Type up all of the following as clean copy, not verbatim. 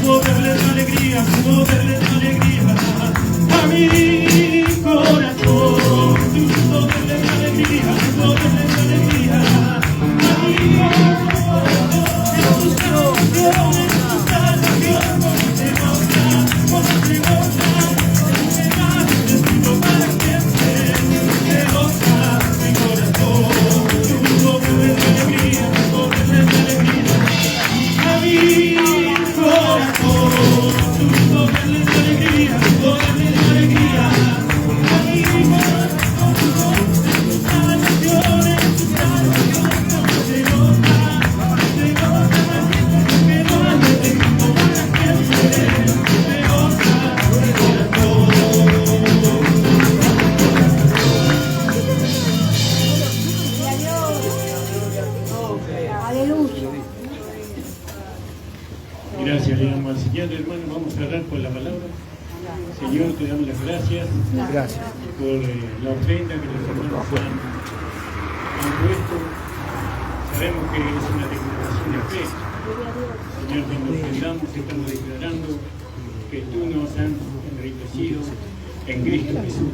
pudo darle tu alegría, pudo darle tu alegría a mi corazón. Tú pudo darle tu alegría, pudo darle tu alegría a mi corazón. En tus canciones, en tus canciones, como se goza, se da destino para siempre, se goza mi corazón. Tú pudo darle tu alegría, pudo darle tu alegría a mi corazón. Tú pudo darle tu alegría, pudo darle tu alegría a mi corazón. En tus canciones, en tus canciones, se goza, se goza que no hay destino para siempre, se goza mi corazón. Aleluya. Gracias, le damos al Señor, hermano. Vamos a orar por la palabra. Señor, te damos las gracias por la ofrenda que los hermanos han puesto. Sabemos que es una declaración de fe. Señor, cuando ofrendamos estamos declarando que tú nos has enriquecido en Cristo Jesús,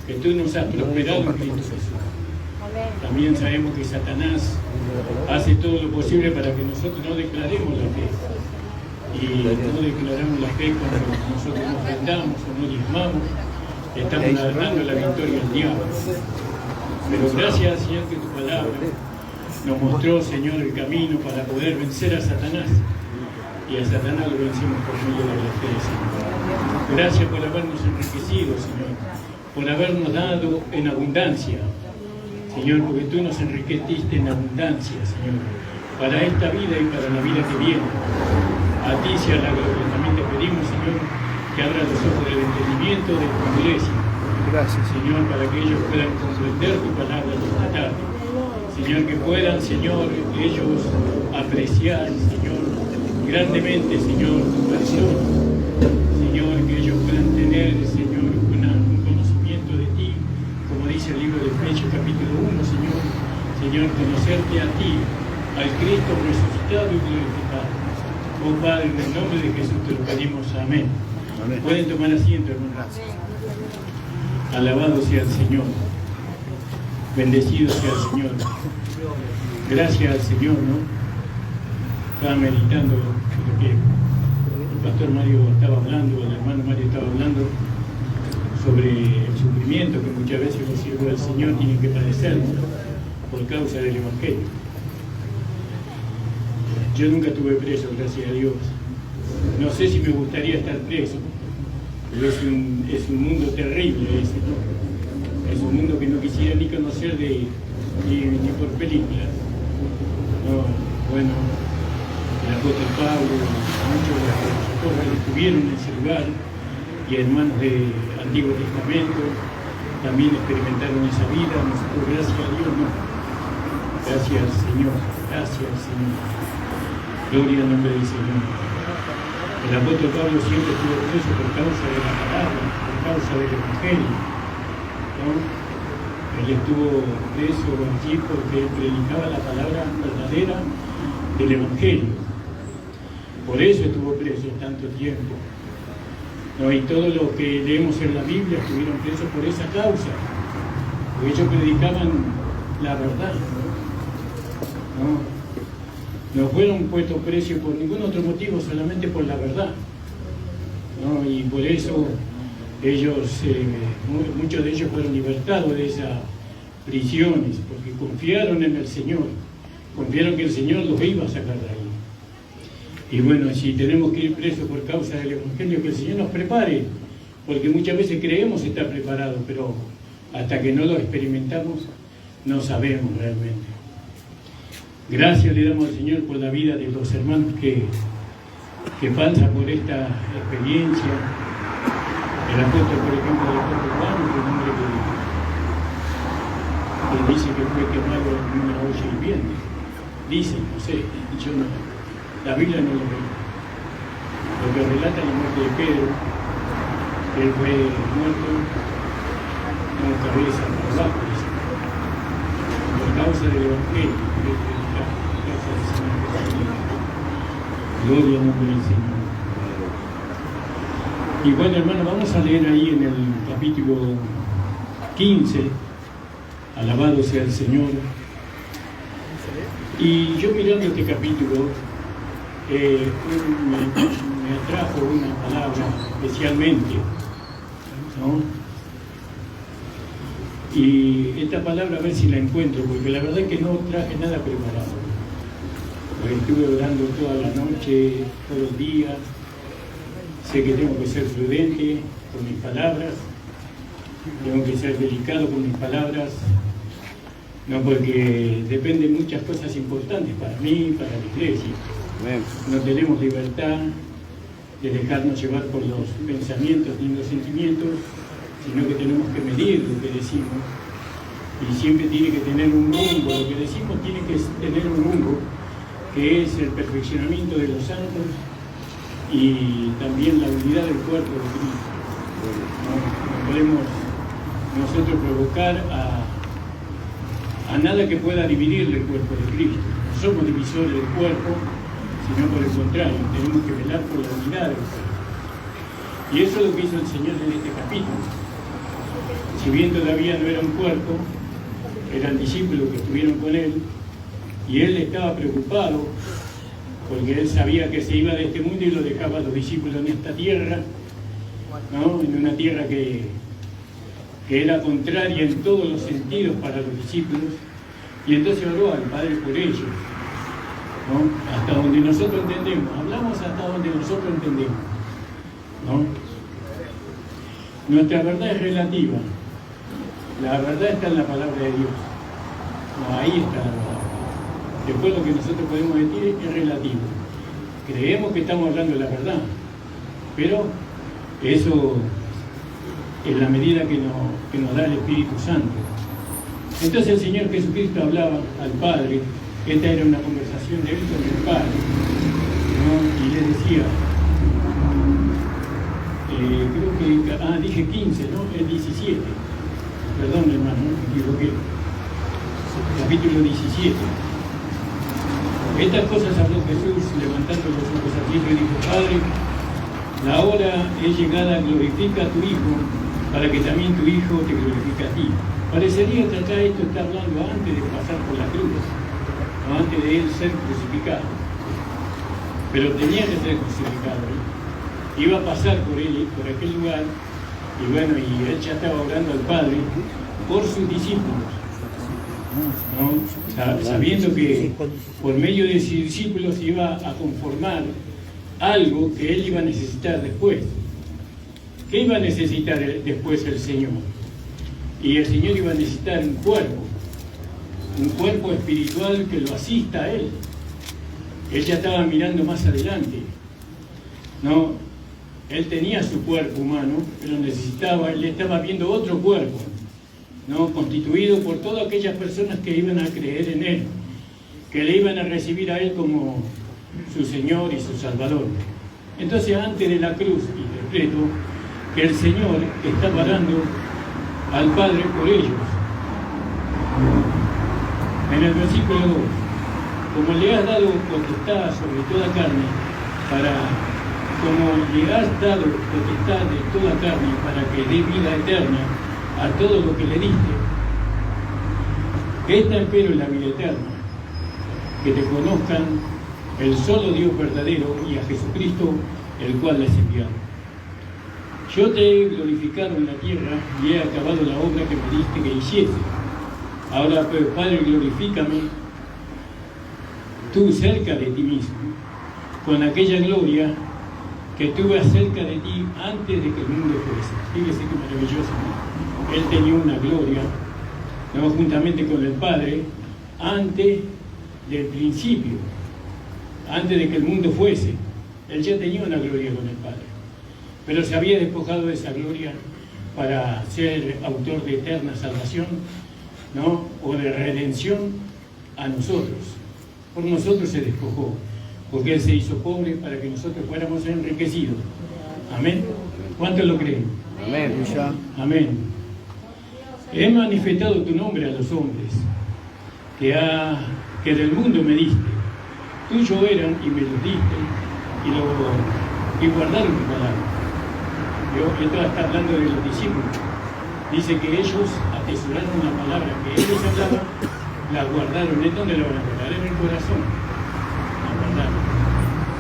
que tú nos has prosperado en Cristo Jesús. También sabemos que Satanás hace todo lo posible para que nosotros no declaremos la fe. Y no declaramos la fe cuando nosotros nos ofrendamos o no diezmamos, estamos dando la victoria al diablo. Pero gracias, Señor, que tu palabra nos mostró, Señor, el camino para poder vencer a Satanás. Y a Satanás lo vencimos por medio de la fe, Señor. Gracias por habernos enriquecido, Señor, por habernos dado en abundancia, Señor, porque tú nos enriqueciste en abundancia, Señor, para esta vida y para la vida que viene. A ti sea la gloria. También te pedimos, Señor, que abra los ojos del entendimiento de tu iglesia. Gracias, Señor, para que ellos puedan comprender tu palabra esta tarde. Señor, que puedan, Señor, ellos apreciar, Señor, grandemente, Señor, tu persona. Señor, que ellos puedan tener, Señor, un conocimiento de ti, como dice el libro de Efesios capítulo 1, Señor. Señor, conocerte a ti, al Cristo resucitado y glorificado. Oh Padre, en el nombre de Jesús te lo pedimos. Amén. Amén. Pueden tomar asiento, hermanos. Alabado sea el Señor. Bendecido sea el Señor. Gracias al Señor, ¿no? Estaba meditando lo que el pastor Mario estaba hablando, el hermano Mario estaba hablando sobre el sufrimiento que muchas veces los siervos del Señor tienen que padecer por causa del Evangelio. Yo nunca estuve preso, gracias a Dios. No sé si me gustaría estar preso, pero es un mundo terrible ese, ¿no? Es un mundo que no quisiera ni conocer ni por película. No, bueno, el apóstol Pablo, muchos de los apóstoles estuvieron en ese lugar, y hermanos del Antiguo Testamento también experimentaron esa vida. Nosotros, gracias a Dios, no. Gracias al Señor, gracias al Señor. Gloria al nombre del Señor. El apóstol Pablo siempre estuvo preso por causa de la palabra, por causa del Evangelio, ¿no? Él estuvo preso allí porque él predicaba la palabra verdadera del Evangelio. Por eso estuvo preso tanto tiempo, ¿no? Y todos los que leemos en la Biblia estuvieron presos por esa causa, porque ellos predicaban la verdad, ¿no? No fueron puestos presos por ningún otro motivo, solamente por la verdad, ¿no? Y por eso ellos, muchos de ellos fueron libertados de esas prisiones, porque confiaron en el Señor, confiaron que el Señor los iba a sacar de ahí. Y bueno, si tenemos que ir presos por causa del Evangelio, que el Señor nos prepare, porque muchas veces creemos estar preparados, pero hasta que no lo experimentamos, no sabemos realmente. Gracias le damos al Señor por la vida de los hermanos que pasan por esta experiencia. El apóstol, por ejemplo, el apóstol Juan, que es un hombre que dice que fue quemado en una olla hirviente. Dicen, no sé, yo no, la Biblia no lo ve. Lo que relata la muerte de Pedro, que él fue muerto con cabeza por abajo, dice, por causa del Evangelio, por causa del Señor. Gloria al nombre del Señor. Y bueno, hermano, vamos a leer ahí en el capítulo 15, alabado sea el Señor. Y yo mirando este capítulo, me atrajo una palabra especialmente, ¿no? Y esta palabra, a ver si la encuentro, porque la verdad es que no traje nada preparado. Porque estuve orando toda la noche, todos los días. Sé que tengo que ser prudente con mis palabras, tengo que ser delicado con mis palabras, no, porque dependen muchas cosas importantes para mí, para la iglesia. No tenemos libertad de dejarnos llevar por los pensamientos ni los sentimientos, sino que tenemos que medir lo que decimos, y siempre tiene que tener un rumbo. Lo que decimos tiene que tener un rumbo, que es el perfeccionamiento de los santos y también la unidad del cuerpo de Cristo. No podemos nosotros provocar a nada que pueda dividir el cuerpo de Cristo. No somos divisores del cuerpo, sino por el contrario, tenemos que velar por la unidad del cuerpo. Y eso es lo que hizo el Señor en este capítulo. Si bien todavía no era un cuerpo, eran discípulos que estuvieron con Él, y Él estaba preocupado, porque Él sabía que se iba de este mundo y lo dejaba a los discípulos en esta tierra, ¿no? En una tierra que era contraria en todos los sentidos para los discípulos, y entonces oró al Padre por ellos, ¿no? Hasta donde nosotros entendemos, hablamos hasta donde nosotros entendemos, ¿no? Nuestra verdad es relativa, la verdad está en la palabra de Dios, no, ahí está la verdad. Después lo que nosotros podemos decir es relativo. Creemos que estamos hablando de la verdad, pero eso es la medida que nos da el Espíritu Santo. Entonces el Señor Jesucristo hablaba al Padre, esta era una conversación de Él con el Padre, ¿no? Y le decía, creo que, dije 15, ¿no? El 17, perdón hermano, me equivoqué, capítulo 17. Estas cosas habló Jesús levantando los ojos al cielo y dijo, Padre, la hora es llegada, glorifica a tu Hijo, para que también tu Hijo te glorifique a ti. Parecería que acá esto está hablando antes de pasar por la cruz, o antes de Él ser crucificado. Pero tenía que ser crucificado, ¿eh? Iba a pasar por él, por aquel lugar, y bueno, y Él ya estaba orando al Padre por sus discípulos, ¿no? Sabiendo que por medio de sus discípulos iba a conformar algo que Él iba a necesitar después. ¿Qué iba a necesitar después el Señor? Y el Señor iba a necesitar un cuerpo espiritual que lo asista a Él. Él ya estaba mirando más adelante, ¿no? Él tenía su cuerpo humano, pero Él estaba viendo otro cuerpo, ¿no? Constituido por todas aquellas personas que iban a creer en Él, que le iban a recibir a Él como su Señor y su Salvador. Entonces, antes de la cruz, interpreto que el Señor está parando al Padre por ellos. En el versículo 2, como le has dado potestad sobre toda carne, como le has dado potestad de toda carne para que dé vida eterna a todo lo que le diste, esta empero es la vida eterna, que te conozcan el solo Dios verdadero y a Jesucristo, el cual les envió. Yo te he glorificado en la tierra y he acabado la obra que me diste que hiciese. Ahora, pues, Padre, glorifícame tú cerca de ti mismo, con aquella gloria que tuve acerca de ti antes de que el mundo fuese. Fíjese qué maravilloso, ¿no? Él tenía una gloria, ¿no? Juntamente con el Padre, antes del principio, antes de que el mundo fuese. Él ya tenía una gloria con el Padre, pero se había despojado de esa gloria para ser autor de eterna salvación, ¿no? O de redención a nosotros. Por nosotros se despojó, porque Él se hizo pobre para que nosotros fuéramos enriquecidos. Amén. ¿Cuántos lo creen? Amén. Amén. He manifestado tu nombre a los hombres, que del mundo me diste. Tuyo eran y me los diste, y guardaron tu palabra. Esto está hablando de los discípulos. Dice que ellos atesoraron la palabra que él les hablaba, la guardaron. ¿En dónde la van a guardar? En el corazón. La guardaron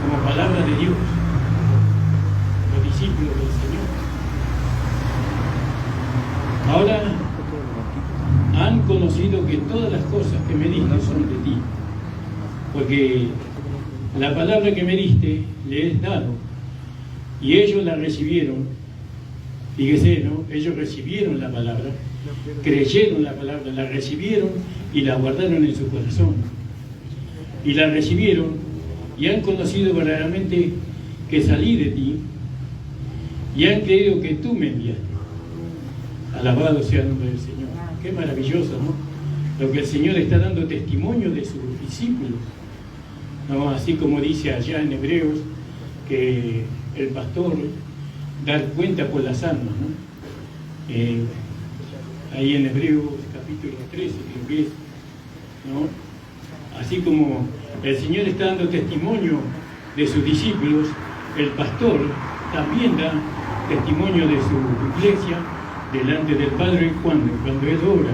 como palabra de Dios. Los discípulos del Señor. Ahora han conocido que todas las cosas que me diste son de ti, porque la palabra que me diste le he dado y ellos la recibieron. Fíjese, ¿no? Ellos recibieron la palabra, creyeron la palabra, la recibieron y la guardaron en su corazón. Y la recibieron y han conocido verdaderamente que salí de ti y han creído que tú me enviaste. Alabado sea el nombre del Señor. Qué maravilloso, ¿no? Lo que el Señor está dando testimonio de sus discípulos, ¿no? Así como dice allá en Hebreos que el pastor dar cuenta por las almas, ¿no? Ahí en Hebreos capítulo 13 creo que es, ¿no? Así como el Señor está dando testimonio de sus discípulos, el pastor también da testimonio de su iglesia delante del Padre cuando Él obra.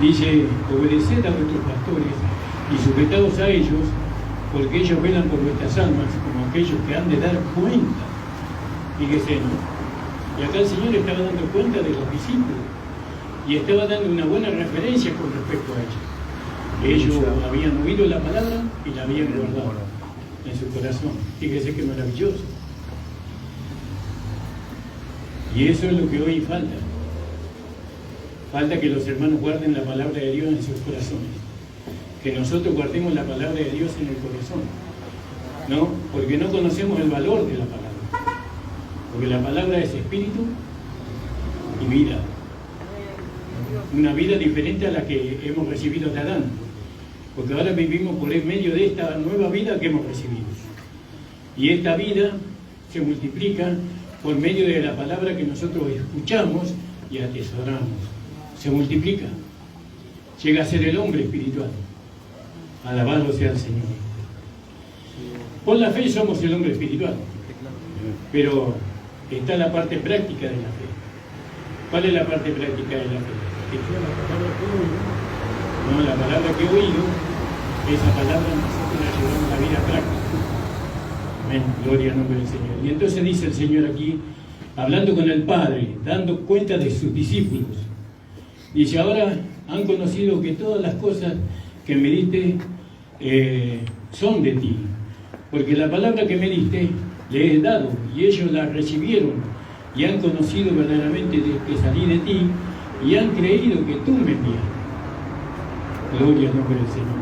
Dice, obedeced a vuestros pastores y sujetaos a ellos, porque ellos velan por vuestras almas como aquellos que han de dar cuenta. Fíjese, ¿no? Y acá el Señor estaba dando cuenta de los discípulos y estaba dando una buena referencia con respecto a ellos. Ellos habían oído la palabra y la habían guardado en su corazón. Fíjese qué maravilloso. Y eso es lo que hoy falta. Falta que los hermanos guarden la palabra de Dios en sus corazones. Que nosotros guardemos la palabra de Dios en el corazón. ¿No? Porque no conocemos el valor de la palabra. Porque la palabra es espíritu y vida. Una vida diferente a la que hemos recibido de Adán. Porque ahora vivimos por el medio de esta nueva vida que hemos recibido. Y esta vida se multiplica por medio de la palabra que nosotros escuchamos y atesoramos. Se multiplica. Llega a ser el hombre espiritual. Alabado sea el Señor. Por la fe somos el hombre espiritual. Pero está la parte práctica de la fe. ¿Cuál es la parte práctica de la fe? Que yo la palabra que he oído, no la palabra que he oído, esa palabra nosotros la llevamos a la vida práctica. Amén. Gloria al nombre del Señor. Y entonces dice el Señor aquí, hablando con el Padre, dando cuenta de sus discípulos. Dice, ahora han conocido que todas las cosas que me diste son de ti. Porque la palabra que me diste le he dado y ellos la recibieron y han conocido verdaderamente que salí de ti y han creído que tú me enviaste. Gloria al nombre del Señor.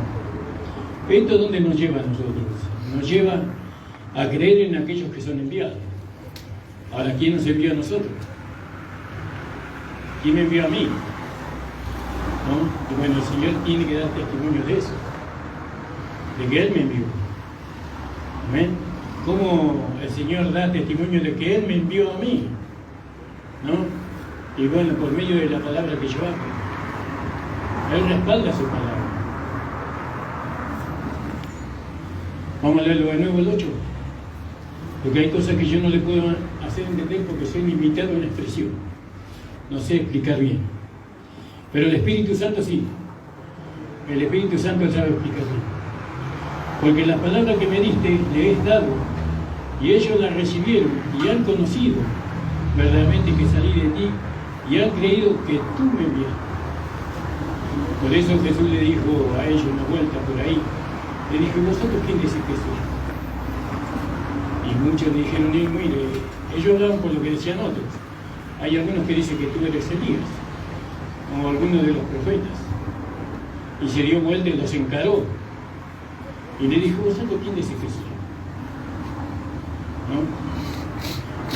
¿Esto dónde nos lleva a nosotros? Nos lleva a creer en aquellos que son enviados. Ahora, ¿quién nos envió a nosotros? ¿Quién me envió a mí? ¿No? Y bueno, el Señor tiene que dar testimonio de eso, de que Él me envió. Amén. ¿Cómo el Señor da testimonio de que Él me envió a mí? ¿No? Y bueno, por medio de la palabra que yo hago. Él respalda su palabra. Vamos a leerlo de nuevo el 8. Porque hay cosas que yo no le puedo hacer entender porque soy limitado en expresión. No sé explicar bien. Pero el Espíritu Santo sí. El Espíritu Santo sabe explicar bien. Porque la palabra que me diste le he dado y ellos la recibieron y han conocido verdaderamente que salí de ti y han creído que tú me enviaste. Por eso Jesús le dijo a ellos una vuelta por ahí, le dijo, ¿vosotros quién decís que soy? Y muchos le dijeron, mire, ellos hablaban por lo que decían otros. Hay algunos que dicen que tú eres Elías, o algunos de los profetas. Y se dio vuelta y los encaró. Y le dijo, ¿vosotros quién decís que soy? ¿No?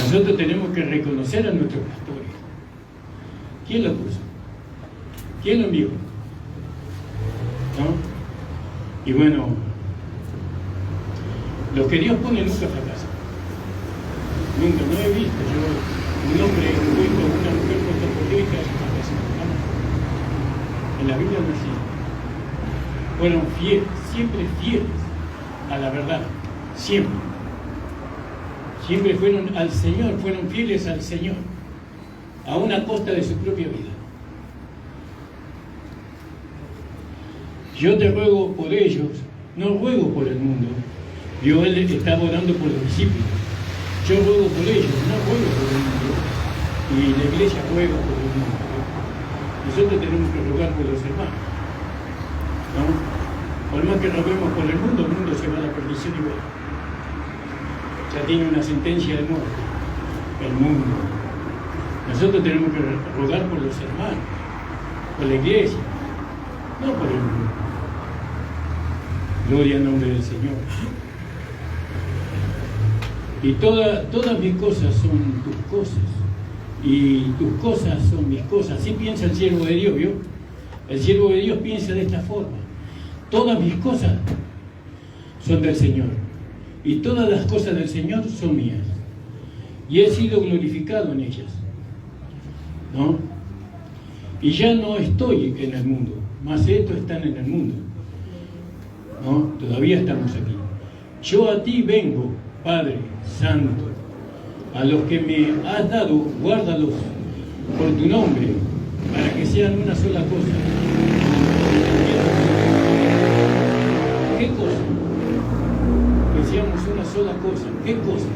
Nosotros tenemos que reconocer a nuestros pastores. ¿Quién lo puso? ¿Quién lo envió? ¿No? Y bueno, lo que Dios pone nunca fracasa. Nunca, no he visto yo un hombre puesto, una mujer puesta por Dios que haya fracasado. En la Biblia no existe. Fueron fieles, siempre fieles a la verdad. Siempre. Siempre fueron al Señor, fueron fieles al Señor, a una costa de su propia vida. Yo te ruego por ellos, no ruego por el mundo. Él estaba orando por los discípulos. Yo ruego por ellos, no ruego por el mundo. Y la iglesia ruega por el mundo. Nosotros tenemos que rogar por los hermanos, ¿no? Por más que roguemos por el mundo se va a la perdición igual. Ya tiene una sentencia de muerte, el mundo. Nosotros tenemos que rogar por los hermanos, por la iglesia, no por el mundo. Gloria al nombre del Señor. Y todas mis cosas son tus cosas, y tus cosas son mis cosas. Así piensa el siervo de Dios, ¿vio? El siervo de Dios piensa de esta forma. Todas mis cosas son del Señor, y todas las cosas del Señor son mías, y he sido glorificado en ellas, ¿no? Y ya no estoy en el mundo, mas estos están en el mundo, ¿no? Todavía estamos aquí. Yo a ti vengo, Padre Santo, a los que me has dado, guárdalos por tu nombre, para que sean una sola cosa. ¿Qué cosa? Que seamos una sola cosa. ¿Qué cosa?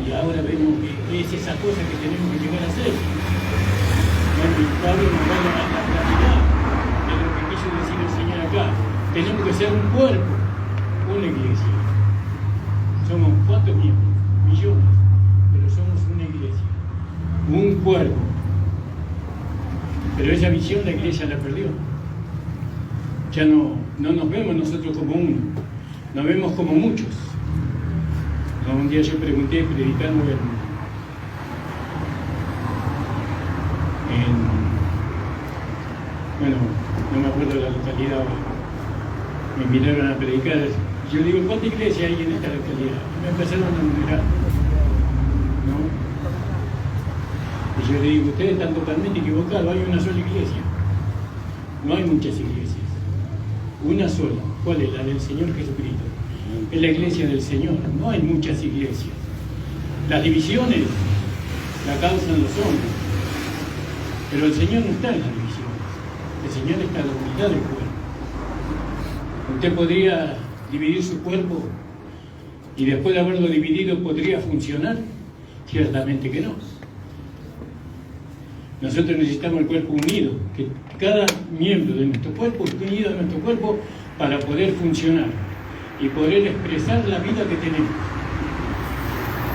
Y ahora vemos que es esa cosa que tenemos que llegar a ser. Bueno, y Pablo nos va a la claridad de lo que quiso decir el Señor acá. Tenemos que ser un cuerpo, una iglesia. Somos ¿cuántos miembros? Millones, pero somos una iglesia, un cuerpo. Pero esa visión la iglesia la perdió. Ya no nos vemos nosotros como uno, nos vemos como muchos. Un día yo pregunté, predicando bueno, no me acuerdo de la localidad, me invitaron a predicar. Yo le digo, ¿cuánta iglesia hay en esta localidad? Y me empezaron a numerar, ¿no? Y yo le digo, ustedes están totalmente equivocados, hay una sola iglesia. No hay muchas iglesias. Una sola. ¿Cuál es? La del Señor Jesucristo. Es la iglesia del Señor. No hay muchas iglesias. Las divisiones la causan los hombres. Pero el Señor no está en las divisiones. El Señor está en la unidad del cuerpo. Usted podría dividir su cuerpo y después de haberlo dividido podría funcionar. Ciertamente que no. Nosotros necesitamos el cuerpo unido, que cada miembro de nuestro cuerpo esté unido a nuestro cuerpo para poder funcionar y poder expresar la vida que tenemos.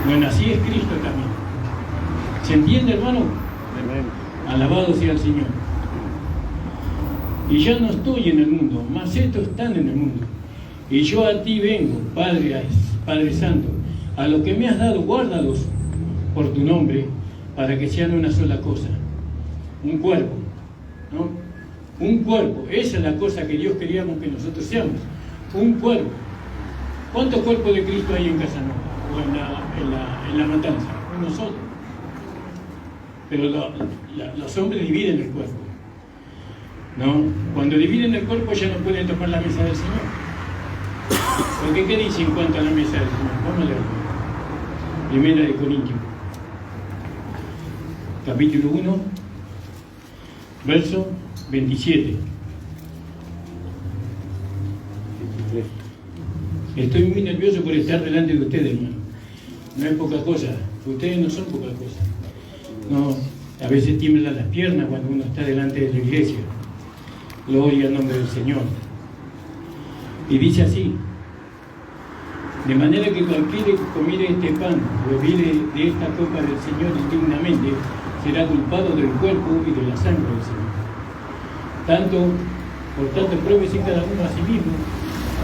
Bueno, así es Cristo también. ¿Se entiende, hermano? Amén. Alabado sea el Señor. Y ya no estoy en el mundo, mas estos están en el mundo. Y yo a ti vengo, Padre Santo, a lo que me has dado, guárdalos por tu nombre, para que sean una sola cosa. Un cuerpo, ¿no? Un cuerpo. Esa es la cosa que Dios queríamos que nosotros seamos. Un cuerpo. ¿Cuántos cuerpos de Cristo hay en Casanova? O en la matanza? Uno solo. Pero los hombres dividen el cuerpo, ¿no? Cuando dividen el cuerpo ya no pueden tomar la mesa del Señor. Porque ¿qué dice en cuanto a la mesa del Señor? Vamos a leer. Primera de Corintios, capítulo 1, verso 27. Estoy muy nervioso por estar delante de ustedes, hermano. No es poca cosa. Ustedes no son poca cosa. No, a veces tiemblan las piernas cuando uno está delante de la iglesia. Gloria al nombre del Señor. Y dice así: de manera que cualquiera que comiere este pan o bebiere de esta copa del Señor indignamente será culpado del cuerpo y de la sangre del Señor. Por tanto, pruébese cada uno a sí mismo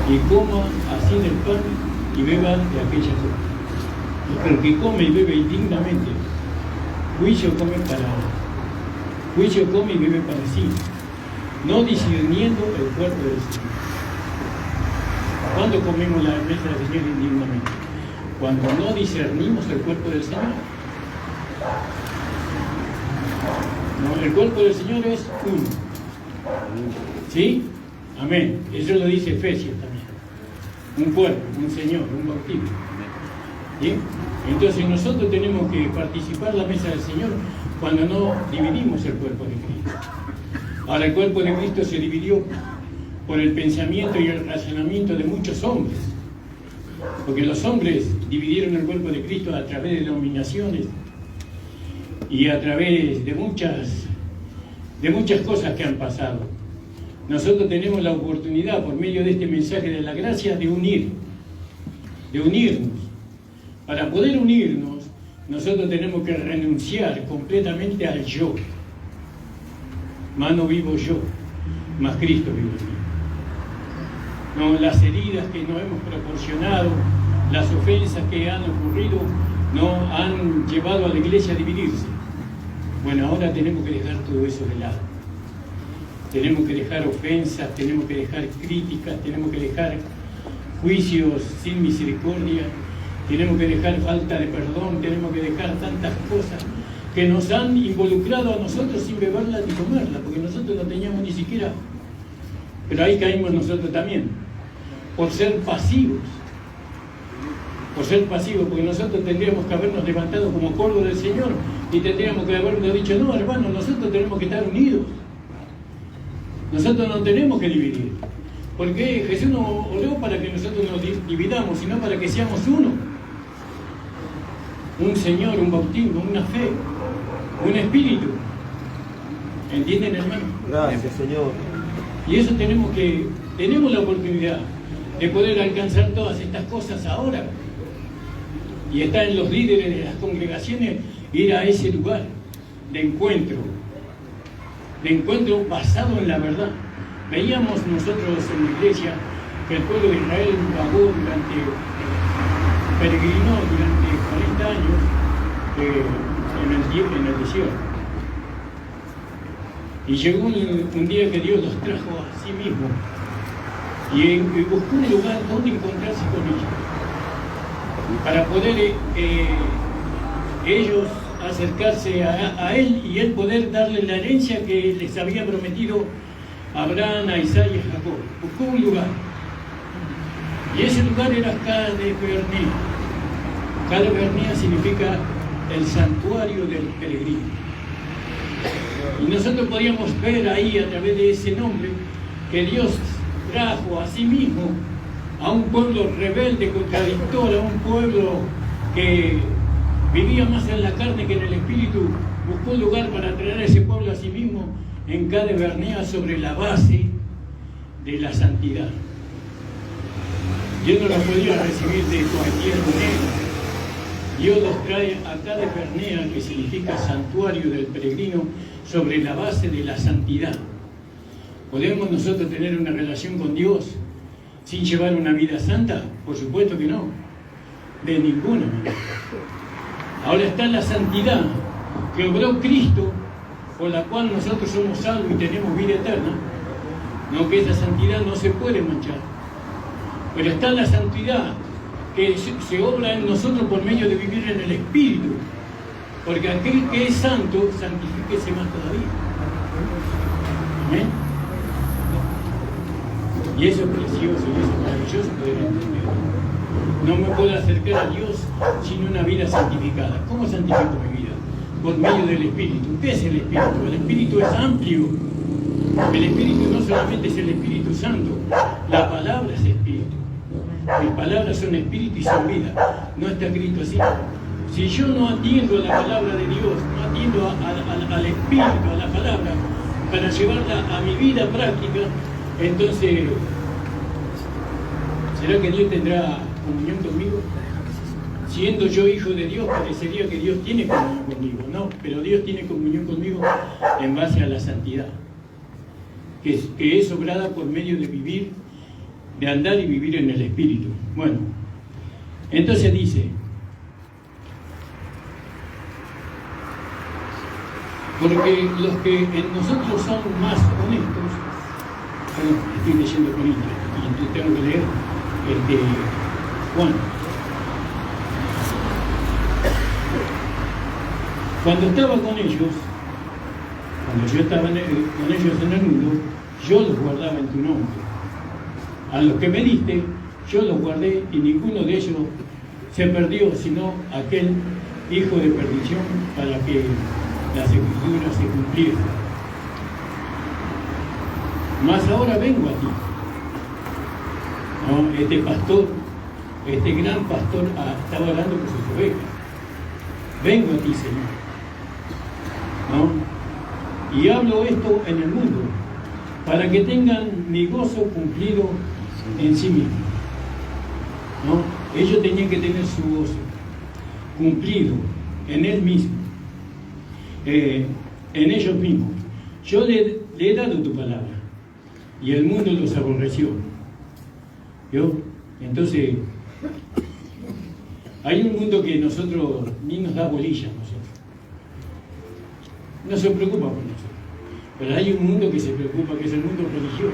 y coma así del pan y beba de aquella copa. El que come y bebe indignamente, juicio come y bebe para sí, no discerniendo el cuerpo del Señor. ¿Cuándo comemos la mesa del Señor indignamente? Cuando no discernimos el cuerpo del Señor. No, el cuerpo del Señor es uno. ¿Sí? Amén. Eso lo dice Efesios también. Un cuerpo, un Señor, un bautismo. ¿Bien? Entonces nosotros tenemos que participar en la mesa del Señor cuando no dividimos el cuerpo de Cristo. Ahora el cuerpo de Cristo se dividió por el pensamiento y el razonamiento de muchos hombres, porque los hombres dividieron el cuerpo de Cristo a través de denominaciones y a través de muchas cosas que han pasado. Nosotros tenemos la oportunidad, por medio de este mensaje de la gracia, de unirnos. Para poder unirnos, nosotros tenemos que renunciar completamente al yo. Más no vivo yo, más Cristo vive en mí. No, las heridas que nos hemos proporcionado, las ofensas que han ocurrido, no han llevado a la iglesia a dividirse. Bueno, ahora tenemos que dejar todo eso de lado. Tenemos que dejar ofensas, tenemos que dejar críticas, tenemos que dejar juicios sin misericordia, tenemos que dejar falta de perdón, tenemos que dejar tantas cosas que nos han involucrado a nosotros sin beberla ni comerla, porque nosotros no teníamos ni siquiera. Pero ahí caímos nosotros también, por ser pasivos. Porque nosotros tendríamos que habernos levantado como pueblo del Señor y tendríamos que habernos dicho, no, hermano, nosotros tenemos que estar unidos. Nosotros no tenemos que dividir. Porque Jesús no oró para que nosotros nos dividamos, sino para que seamos uno. Un Señor, un bautismo, una fe, un espíritu. ¿Entienden, hermano? Gracias, Señor. Y eso tenemos la oportunidad de poder alcanzar todas estas cosas ahora. Y está en los líderes de las congregaciones ir a ese lugar de encuentro basado en la verdad. Veíamos nosotros en la iglesia que el pueblo de Israel peregrinó durante 40 años en el desierto. Y llegó un día que Dios los trajo a sí mismo y buscó un lugar donde encontrarse con ellos, para poder ellos acercarse a Él y Él poder darle la herencia que les había prometido a Abraham, a Isaac y a Jacob. Buscó un lugar. Y ese lugar era Cades Barnea. Cades Barnea significa el santuario del peregrino. Y nosotros podíamos ver ahí, a través de ese nombre, que Dios trajo a sí mismo a un pueblo rebelde, contradictor, a un pueblo que vivía más en la carne que en el espíritu. Buscó un lugar para traer a ese pueblo a sí mismo en Cades Barnea sobre la base de la santidad. Dios no los podía recibir de cualquier manera. Dios los trae a Cades Barnea, que significa santuario del peregrino, sobre la base de la santidad. ¿Podemos nosotros tener una relación con Dios sin llevar una vida santa? Por supuesto que no, de ninguna manera. Ahora está la santidad que obró Cristo, por la cual nosotros somos salvos y tenemos vida eterna. No, que esa santidad no se puede manchar. Pero está la santidad que se obra en nosotros por medio de vivir en el Espíritu. Porque aquel que es santo, santifíquese más todavía. Amén. Y eso es precioso, y eso es maravilloso poder entender. No me puedo acercar a Dios sin una vida santificada. ¿Cómo santifico mi vida? Por medio del Espíritu. ¿Qué es el Espíritu? El Espíritu es amplio. El Espíritu no solamente es el Espíritu Santo, la palabra es Espíritu. Mis palabras son Espíritu y son vida. No está escrito así. Si yo no atiendo a la palabra de Dios, no atiendo al Espíritu, a la palabra, para llevarla a mi vida práctica, entonces, ¿será que Dios tendrá comunión conmigo? Siendo yo hijo de Dios, parecería que Dios tiene comunión conmigo. No, pero Dios tiene comunión conmigo en base a la santidad, que es obrada por medio de vivir, de andar y vivir en el Espíritu. Bueno, entonces dice, porque los que en nosotros son más honestos, estoy leyendo con India, y entonces tengo que leer Juan. Cuando estaba con ellos, cuando yo estaba con ellos en el mundo, yo los guardaba en tu nombre. A los que me diste, yo los guardé y ninguno de ellos se perdió, sino aquel hijo de perdición para que las escrituras se cumplieran. Mas ahora vengo a ti. ¿No? Este pastor, este gran pastor estaba hablando con sus ovejas. Vengo a ti, Señor. ¿No? Y hablo esto en el mundo, para que tengan mi gozo cumplido en sí mismos. ¿No? Ellos tenían que tener su gozo cumplido en Él mismo, en ellos mismos. Yo le he dado tu palabra y el mundo los aborreció. ¿Vio? Entonces, hay un mundo que nosotros ni nos da bolilla a nosotros. No se preocupa por nosotros. Pero hay un mundo que se preocupa, que es el mundo religioso.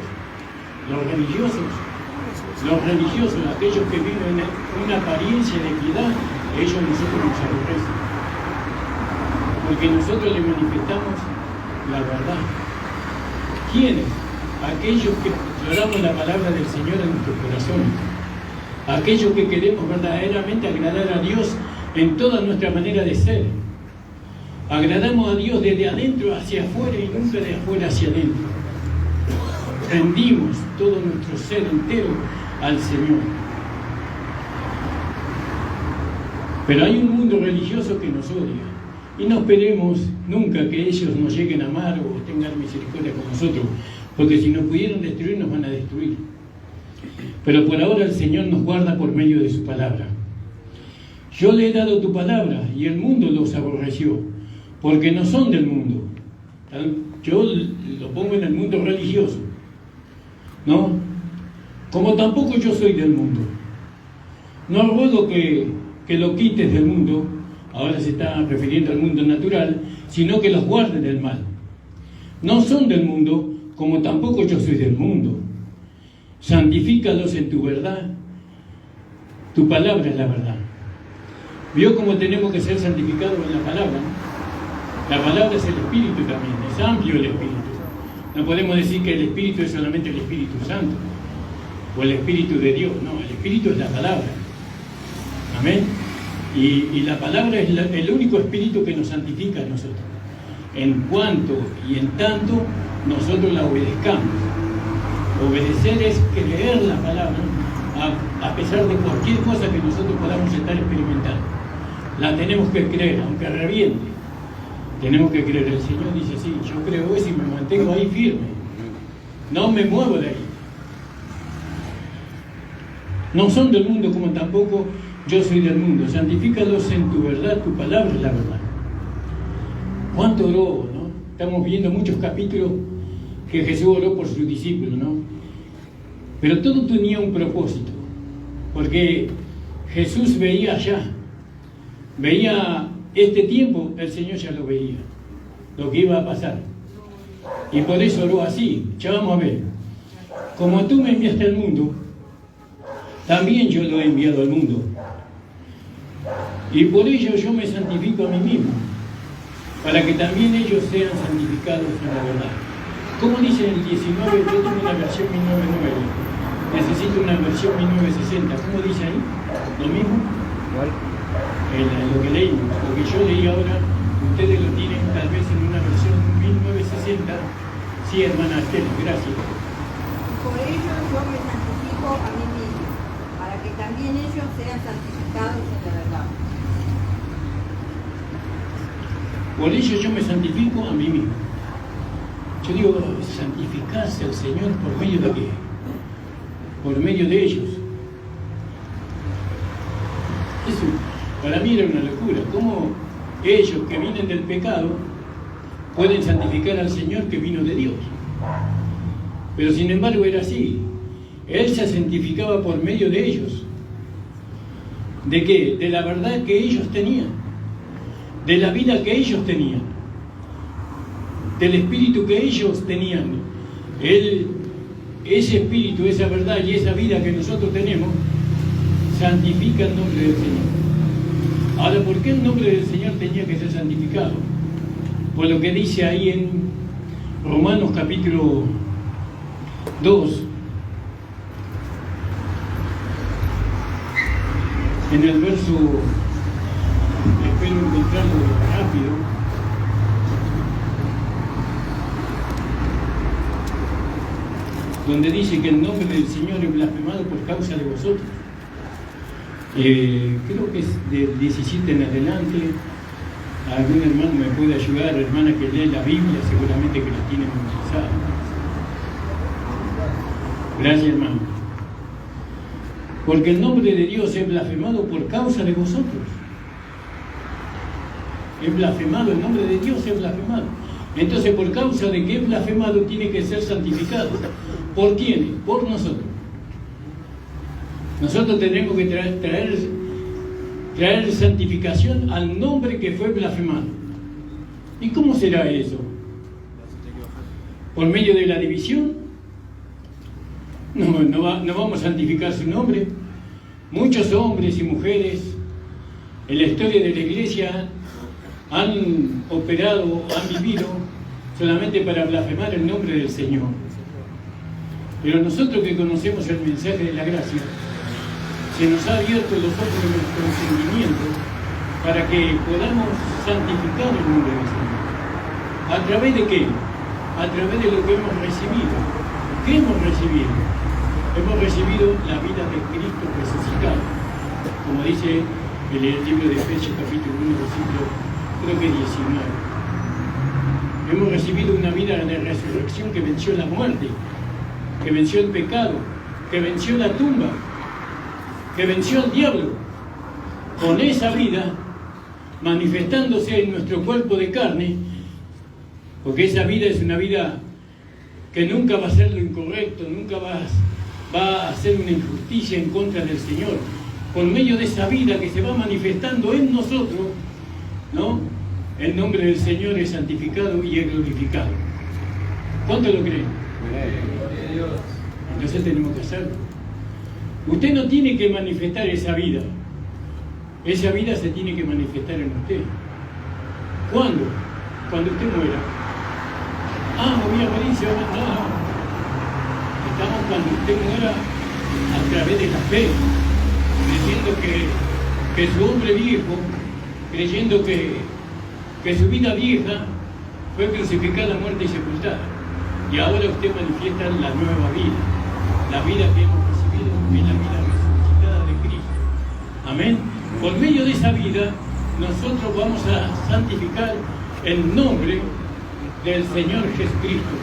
Los religiosos, aquellos que viven en una apariencia de piedad, ellos nosotros nos aborrecen. Porque nosotros le manifestamos la verdad. ¿Quiénes? Aquellos que lloramos la palabra del Señor en nuestros corazones. Aquellos que queremos verdaderamente agradar a Dios en toda nuestra manera de ser. Agradamos a Dios desde adentro hacia afuera y nunca de afuera hacia adentro. Rendimos todo nuestro ser entero al Señor. Pero hay un mundo religioso que nos odia y no esperemos nunca que ellos nos lleguen a amar o tengan misericordia con nosotros, porque si nos pudieran destruir, nos van a destruir. Pero por ahora el Señor nos guarda por medio de su palabra. Yo le he dado tu palabra y el mundo los aborreció, porque no son del mundo. Yo lo pongo en el mundo religioso, ¿no? Como tampoco yo soy del mundo. No ruego que lo quites del mundo, ahora se está refiriendo al mundo natural, sino que los guardes del mal. No son del mundo, como tampoco yo soy del mundo. Santifícalos en tu verdad. Tu palabra es la verdad. ¿Vio cómo tenemos que ser santificados en la palabra? La palabra es el Espíritu también, es amplio el Espíritu. No podemos decir que el Espíritu es solamente el Espíritu Santo o el Espíritu de Dios. No, el Espíritu es la palabra. Amén. Y la palabra es el único Espíritu que nos santifica a nosotros. En cuanto y en tanto nosotros la obedezcamos. Obedecer es creer la palabra, a pesar de cualquier cosa que nosotros podamos estar experimentando. La tenemos que creer, aunque reviente. Tenemos que creer. El Señor dice, sí, yo creo eso y me mantengo ahí firme. No me muevo de ahí. No son del mundo como tampoco yo soy del mundo. Santifícalos en tu verdad, tu palabra es la verdad. ¿Cuánto oró, no? Estamos viendo muchos capítulos que Jesús oró por sus discípulos, ¿no? Pero todo tenía un propósito, porque Jesús veía allá, veía este tiempo, el Señor ya lo veía, lo que iba a pasar. Y por eso oró así. Ya vamos a ver. Como tú me enviaste al mundo, también yo lo he enviado al mundo. Y por ello yo me santifico a mí mismo, para que también ellos sean santificados en la verdad. ¿Cómo dice en el 19? Yo tengo una versión 1909. Necesito una versión 1960. ¿Cómo dice ahí? ¿Lo mismo? ¿Cuál? Lo que leímos. Lo que yo leí ahora, ustedes lo tienen tal vez en una versión 1960. Sí, hermana Estela, gracias. Por ello yo me santifico a mí mismo, para que también ellos sean santificados en la verdad. Por ello yo me santifico a mí mismo. Yo digo, santificarse al Señor por medio de qué? Por medio de ellos. Eso para mí era una locura. ¿Cómo ellos que vienen del pecado pueden santificar al Señor que vino de Dios? Pero sin embargo era así. Él se santificaba por medio de ellos. ¿De qué? De la verdad que ellos tenían, de la vida que ellos tenían, del espíritu que ellos tenían. Ese espíritu, esa verdad y esa vida que nosotros tenemos santifica el nombre del Señor. Ahora, ¿por qué el nombre del Señor tenía que ser santificado? Por lo que dice ahí en Romanos capítulo 2, en el verso, espero encontrarlo rápido, donde dice que el nombre del Señor es blasfemado por causa de vosotros. Creo que es del 17 en adelante. Algún hermano me puede ayudar, hermana que lee la Biblia, seguramente que la tiene memorizada. Gracias, hermano. Porque el nombre de Dios es blasfemado por causa de vosotros. Es blasfemado, el nombre de Dios es blasfemado. Entonces, por causa de que es blasfemado, tiene que ser santificado. ¿Por quién? Por nosotros. Nosotros tenemos que traer santificación al nombre que fue blasfemado. ¿Y cómo será eso? ¿Por medio de la división? No vamos a santificar su nombre. Muchos hombres y mujeres en la historia de la iglesia han operado, han vivido solamente para blasfemar el nombre del Señor. Pero nosotros que conocemos el mensaje de la gracia, se nos ha abierto los ojos de nuestro entendimiento para que podamos santificar el nombre del Señor. ¿A través de qué? A través de lo que hemos recibido. ¿Qué hemos recibido? Hemos recibido la vida de Cristo resucitado. Como dice el libro de Efesios capítulo 1, versículo creo que 19. Hemos recibido una vida de resurrección que venció la muerte, que venció el pecado, que venció la tumba, que venció al diablo. Con esa vida manifestándose en nuestro cuerpo de carne, porque esa vida es una vida que nunca va a hacer lo incorrecto, nunca va a hacer una injusticia en contra del Señor. Por medio de esa vida que se va manifestando en nosotros, ¿no? El nombre del Señor es santificado y es glorificado. ¿Cuánto lo creen? Entonces tenemos que hacerlo. Usted no tiene que manifestar esa vida. Esa vida se tiene que manifestar en usted. ¿Cuándo? Cuando usted muera. Voy a morir, no. Estamos cuando usted muera a través de la fe, creyendo que su hombre viejo, creyendo que su vida vieja fue crucificada, muerta y sepultada. Y ahora usted manifiesta la nueva vida, la vida que hemos recibido es la vida resucitada de Cristo. Amén. Por medio de esa vida, nosotros vamos a santificar el nombre del Señor Jesucristo,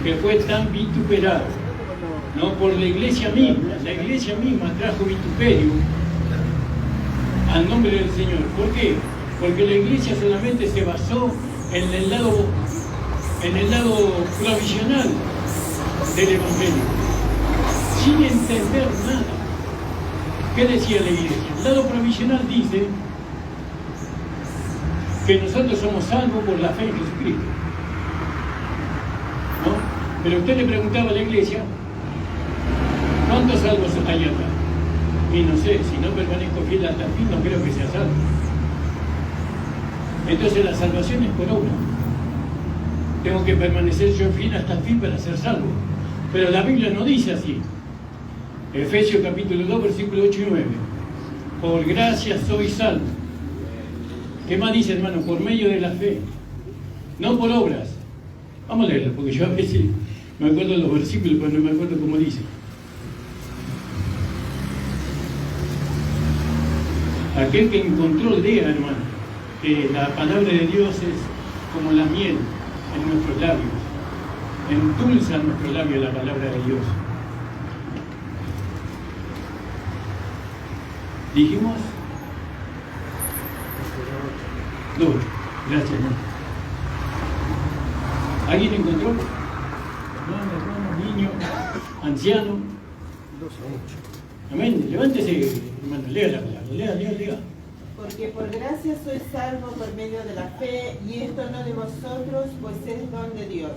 que fue tan vituperado, ¿no? Por la iglesia misma. La iglesia misma trajo vituperio al nombre del Señor. ¿Por qué? Porque la iglesia solamente se basó en el lado provisional del Evangelio, sin entender nada. ¿Qué decía la iglesia? El lado provisional dice que nosotros somos salvos por la fe en Jesucristo, ¿no? Pero usted le preguntaba a la iglesia, ¿cuántos salvos hay acá? Y no sé, si no permanezco fiel hasta el fin, no creo que sea salvo. Entonces la salvación es por obra. Tengo que permanecer yo fiel hasta el fin para ser salvo. Pero la Biblia no dice así. Efesios capítulo 2, versículos 8 y 9. Por gracia sois salvos. ¿Qué más dice, hermano? Por medio de la fe. No por obras. Vamos a leerlo, porque yo a veces me acuerdo de los versículos, pero no me acuerdo cómo dice. Aquel que encontró, lea, hermano, que la palabra de Dios es como la miel en nuestros labios. Endulza en nuestros labios la palabra de Dios. Dijimos 2. Gracias, hermano. ¿Alguien encontró? Hermano, niño, anciano. 2 a 8. Amén. Levántese, hermano, lea la palabra, lea. Porque por gracia sois salvos por medio de la fe, y esto no de vosotros, pues es don de Dios.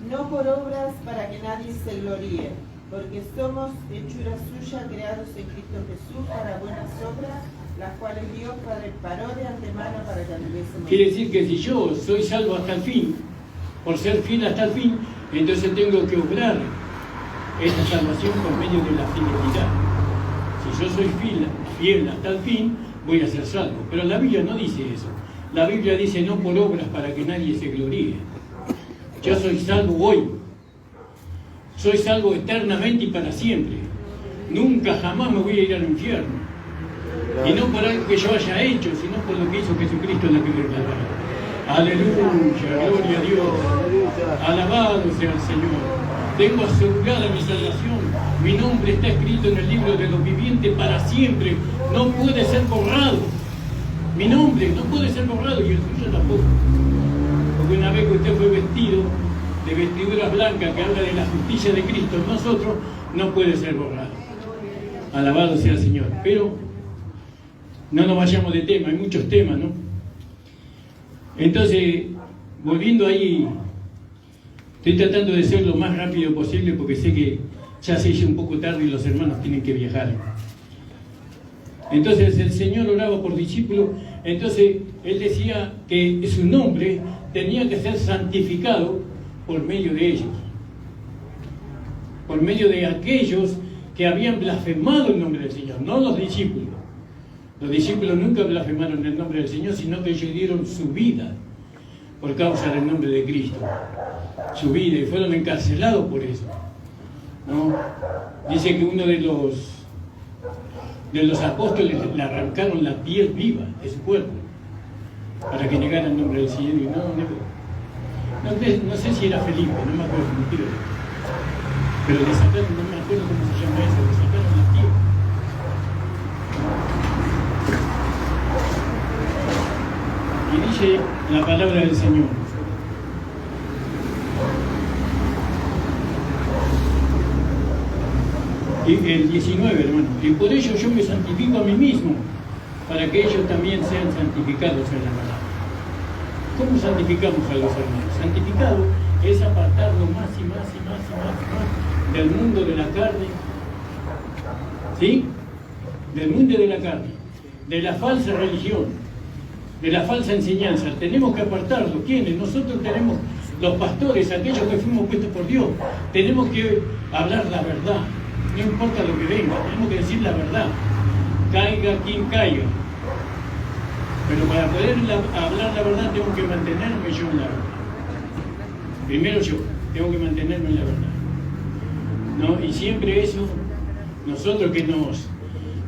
No por obras para que nadie se gloríe, porque somos hechura suya, creados en Cristo Jesús para buenas obras, las cuales Dios preparó de antemano para que anduviésemos. Quiere decir que si yo soy salvo hasta el fin, por ser fiel hasta el fin, entonces tengo que obrar esta salvación por medio de la fidelidad. Si yo soy fiel fiel hasta el fin, voy a ser salvo. Pero la Biblia no dice eso. La Biblia dice no por obras para que nadie se gloríe. Yo soy salvo hoy. Soy salvo eternamente y para siempre. Nunca jamás me voy a ir al infierno. Y no por algo que yo haya hecho, sino por lo que hizo Jesucristo en la cruz del Calvario. Aleluya, gloria a Dios. Alabado sea el Señor. Tengo asegurada mi salvación. Mi nombre está escrito en el libro de los vivientes para siempre. No puede ser borrado. Mi nombre no puede ser borrado y el suyo tampoco. Porque una vez que usted fue vestido de vestiduras blancas que habla de la justicia de Cristo en nosotros, no puede ser borrado. Alabado sea el Señor. Pero no nos vayamos de tema, hay muchos temas, ¿no? Entonces, volviendo ahí, estoy tratando de ser lo más rápido posible porque sé que ya se hizo un poco tarde y los hermanos tienen que viajar. Entonces el Señor oraba por discípulos, entonces Él decía que su nombre tenía que ser santificado por medio de ellos, por medio de aquellos que habían blasfemado el nombre del Señor, no los discípulos. Los discípulos nunca blasfemaron el nombre del Señor, sino que ellos dieron su vida por causa del nombre de Cristo. Su vida, y fueron encarcelados por eso, ¿no? Dice que uno de los apóstoles le arrancaron la piel viva de su cuerpo para que negara el nombre del Señor. Y no sé si era Felipe, no me acuerdo, pero le sacaron, no me acuerdo cómo se llama eso, le sacaron la piel. Y dice la palabra del Señor. Y el 19, hermano. Y por ello yo me santifico a mí mismo, para que ellos también sean santificados en la verdad. ¿Cómo santificamos a los hermanos? Santificado es apartarlo más y más y más y más y más del mundo de la carne. ¿Sí? Del mundo de la carne. De la falsa religión. De la falsa enseñanza. Tenemos que apartarlo. ¿Quiénes? Nosotros tenemos, los pastores, aquellos que fuimos puestos por Dios. Tenemos que hablar la verdad. No importa lo que venga, tenemos que decir la verdad. Caiga quien caiga. Pero para poder hablar la verdad tengo que mantenerme yo en la verdad. Primero yo, tengo que mantenerme en la verdad, ¿no? Y siempre eso, nosotros que nos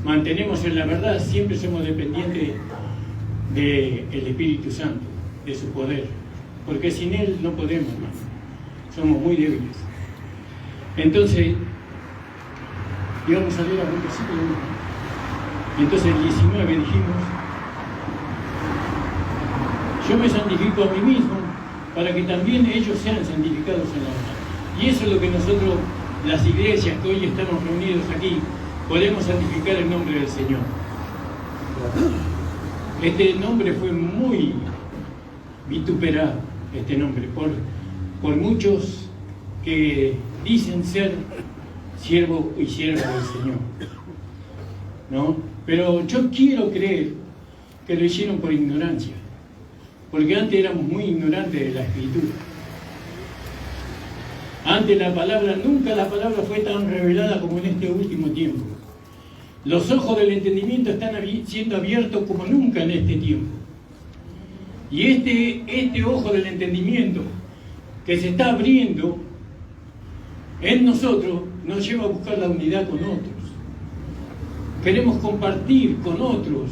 mantenemos en la verdad, siempre somos dependientes del Espíritu Santo, de su poder. Porque sin Él no podemos más. Somos muy débiles. Entonces, íbamos a leer algún versículo. Entonces el 19 dijimos, yo me santifico a mí mismo para que también ellos sean santificados en la verdad. Y eso es lo que nosotros, las iglesias que hoy estamos reunidos aquí, podemos santificar el nombre del Señor. Este nombre fue muy vituperado, este nombre, por muchos que dicen ser siervo y sierva del Señor, ¿no? Pero yo quiero creer que lo hicieron por ignorancia, porque antes éramos muy ignorantes de la Escritura. Antes nunca la palabra fue tan revelada como en este último tiempo. Los ojos del entendimiento están siendo abiertos como nunca en este tiempo. Y este ojo del entendimiento que se está abriendo en nosotros nos lleva a buscar la unidad con otros. Queremos compartir con otros,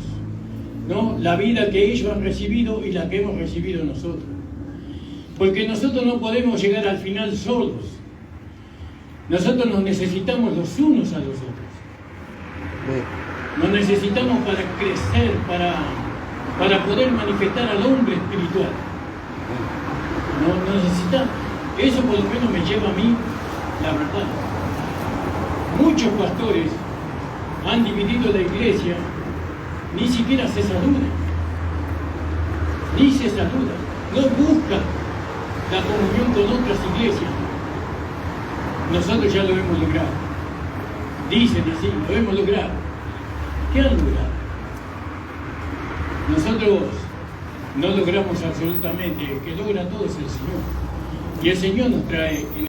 ¿no?, la vida que ellos han recibido y la que hemos recibido nosotros. Porque nosotros no podemos llegar al final solos. Nosotros nos necesitamos los unos a los otros. Nos necesitamos para crecer, para poder manifestar al hombre espiritual. Nos necesitamos. Eso por lo menos me lleva a mí la verdad. Muchos pastores han dividido la iglesia, ni siquiera se saludan, no buscan la comunión con otras iglesias. Nosotros ya lo hemos logrado. Dicen así, lo hemos logrado. ¿Qué han logrado? Nosotros no logramos absolutamente, el que logra todo es el Señor. Y el Señor nos trae